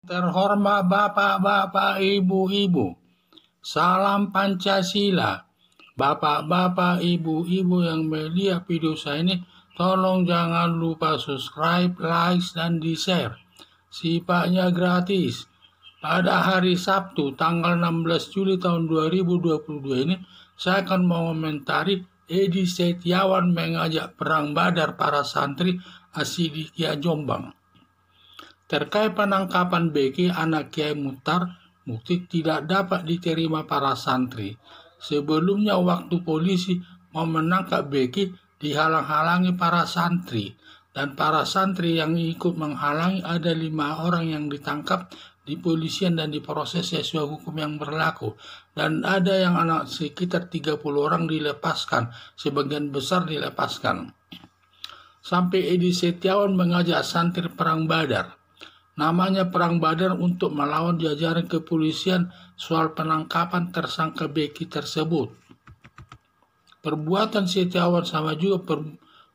Terhormat Bapak-Bapak, Ibu-Ibu, salam Pancasila. Bapak-bapak, Ibu-Ibu yang melihat video saya ini, tolong jangan lupa subscribe, like, dan di-share. Sifatnya gratis. Pada hari Sabtu, tanggal 16 Juli tahun 2022 ini, saya akan mengomentari Edi Setiawan mengajak perang Badar para santri Asidikia Jombang. Terkait penangkapan Beki anak Kiai Muhtar Mukti tidak dapat diterima para santri. Sebelumnya waktu polisi mau menangkap Beki dihalang-halangi para santri. Dan para santri yang ikut menghalangi ada 5 orang yang ditangkap di polisian dan diproses sesuai hukum yang berlaku. Dan ada yang anak sekitar 30 orang dilepaskan, sebagian besar dilepaskan. Sampai Edi Setiawan mengajak santri perang Badar. Namanya perang Badar untuk melawan jajaran kepolisian soal penangkapan tersangka Beki tersebut. Perbuatan Setiawan sama juga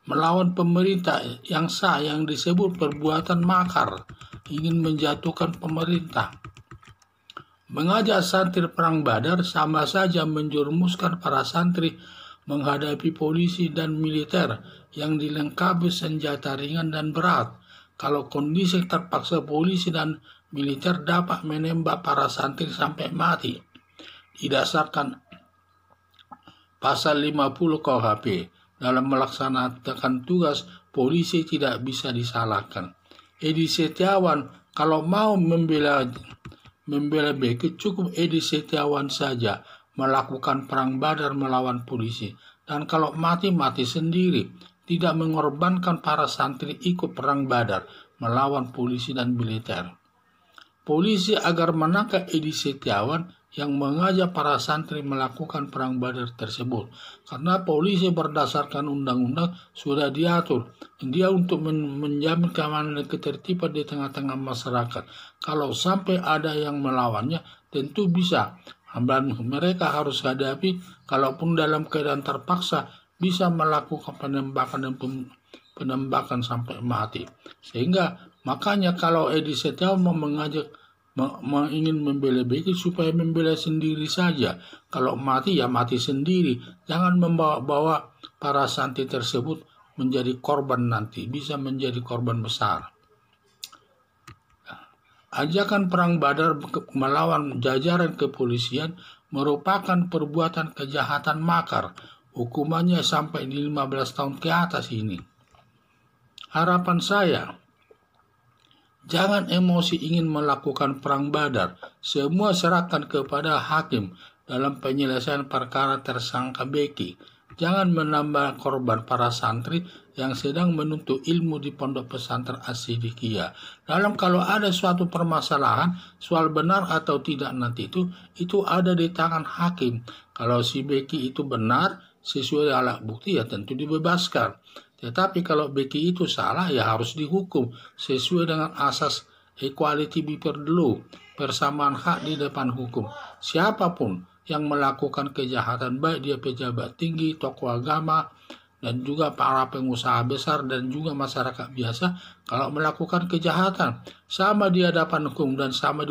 melawan pemerintah yang sah yang disebut perbuatan makar, ingin menjatuhkan pemerintah. Mengajak santri perang Badar sama saja menjerumuskan para santri menghadapi polisi dan militer yang dilengkapi senjata ringan dan berat. Kalau kondisi terpaksa polisi dan militer dapat menembak para santri sampai mati. Didasarkan pasal 50 KUHP, dalam melaksanakan tugas polisi tidak bisa disalahkan. Edi Setiawan kalau mau membela Beki, cukup Edi Setiawan saja melakukan perang Badar melawan polisi. Dan kalau mati sendiri. Tidak mengorbankan para santri ikut perang Badar melawan polisi dan militer. Polisi agar menangkap Edi Setiawan yang mengajak para santri melakukan perang Badar tersebut. Karena polisi berdasarkan undang-undang sudah diatur. Dia untuk menjamin keamanan dan ketertiban di tengah-tengah masyarakat. Kalau sampai ada yang melawannya, tentu bisa. Dan mereka harus hadapi, kalaupun dalam keadaan terpaksa, bisa melakukan penembakan sampai mati. Sehingga makanya kalau Edi Setiawan ingin membela Beki supaya membela sendiri saja. Kalau mati ya mati sendiri. Jangan membawa para santri tersebut menjadi korban nanti. Bisa menjadi korban besar. Ajakan perang Badar melawan jajaran kepolisian merupakan perbuatan kejahatan makar. Hukumannya sampai 15 tahun ke atas ini. Harapan saya, jangan emosi ingin melakukan perang Badar. Semua serahkan kepada hakim dalam penyelesaian perkara tersangka Beki. Jangan menambah korban para santri yang sedang menuntut ilmu di pondok pesantren Asidikia. Kalau ada suatu permasalahan, soal benar atau tidak nanti itu ada di tangan hakim. Kalau si Beki itu benar, sesuai alat bukti ya tentu dibebaskan. Tetapi kalau Beki itu salah ya harus dihukum sesuai dengan asas equality before the law, persamaan hak di depan hukum. Siapapun yang melakukan kejahatan, baik dia pejabat tinggi, tokoh agama, dan juga para pengusaha besar dan juga masyarakat biasa, kalau melakukan kejahatan sama di hadapan hukum dan sama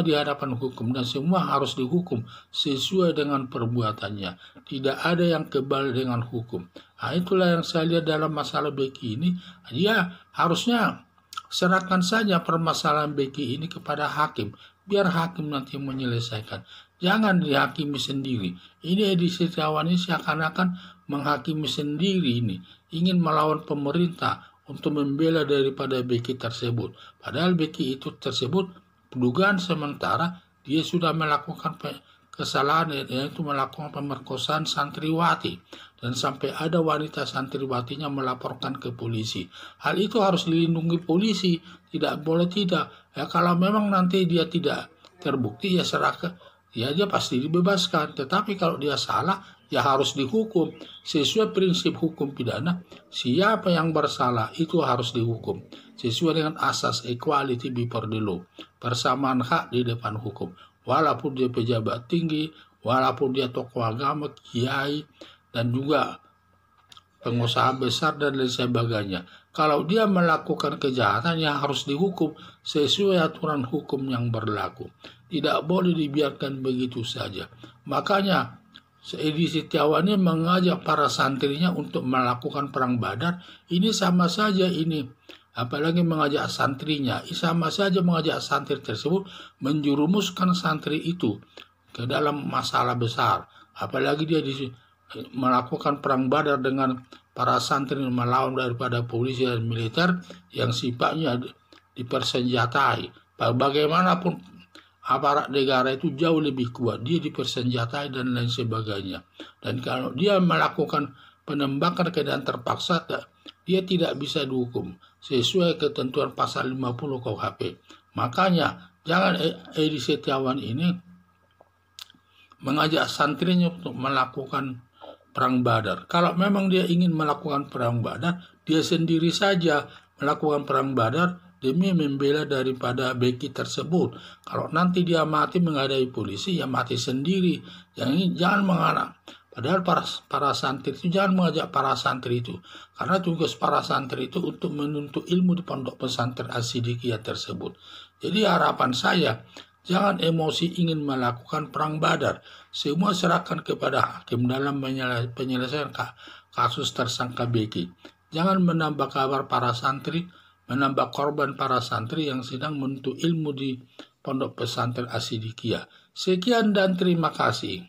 di hadapan hukum dan semua harus dihukum sesuai dengan perbuatannya. Tidak ada yang kebal dengan hukum. Nah, itulah yang saya lihat dalam masalah Beki ini. Dia harusnya serahkan saja permasalahan Beki ini kepada hakim, biar hakim nanti menyelesaikan. Jangan dihakimi sendiri. Ini Edi Setiawan ini seakan-akan menghakimi sendiri ini. Ingin melawan pemerintah untuk membela daripada Beki tersebut. Padahal Beki tersebut dugaan sementara dia sudah melakukan kesalahan, yaitu melakukan pemerkosaan santriwati. Dan sampai ada wanita santriwatinya melaporkan ke polisi. Hal itu harus dilindungi polisi. Tidak boleh tidak. Ya, kalau memang nanti dia tidak terbukti ya dia pasti dibebaskan. Tetapi kalau dia salah, ya harus dihukum. Sesuai prinsip hukum pidana, siapa yang bersalah itu harus dihukum. Sesuai dengan asas equality before the law, persamaan hak di depan hukum. Walaupun dia pejabat tinggi, walaupun dia tokoh agama, kiai, dan juga pengusaha besar dan lain sebagainya. Kalau dia melakukan kejahatan, yang harus dihukum sesuai aturan hukum yang berlaku. Tidak boleh dibiarkan begitu saja. Makanya Edi Setiawan ini mengajak para santrinya untuk melakukan perang Badar. Ini sama saja ini. Apalagi mengajak santrinya, sama saja mengajak santri tersebut menjurumuskan santri itu ke dalam masalah besar. Apalagi dia melakukan perang Badar dengan para santri melawan daripada polisi dan militer yang sifatnya dipersenjatai. Bagaimanapun aparat negara itu jauh lebih kuat, dia dipersenjatai dan lain sebagainya. Dan kalau dia melakukan penembakan keadaan terpaksa, dia tidak bisa dihukum sesuai ketentuan pasal 50 KUHP. Makanya jangan Edi Setiawan ini mengajak santrinya untuk melakukan perang Badar. Kalau memang dia ingin melakukan perang Badar, dia sendiri saja melakukan perang Badar demi membela daripada beki tersebut. Kalau nanti dia mati menghadapi polisi, ya mati sendiri. Jangan mengarang. Padahal para santri itu jangan mengajak para santri itu. Karena tugas para santri itu untuk menuntut ilmu di pondok pesantren As-Siddiqiyah tersebut. Jadi harapan saya, jangan emosi ingin melakukan perang Badar. Semua serahkan kepada hakim dalam penyelesaian kasus tersangka Beki. Jangan menambah kabar para santri, menambah korban para santri yang sedang menuntut ilmu di pondok pesantren As-Siddiqiyah. Sekian dan terima kasih.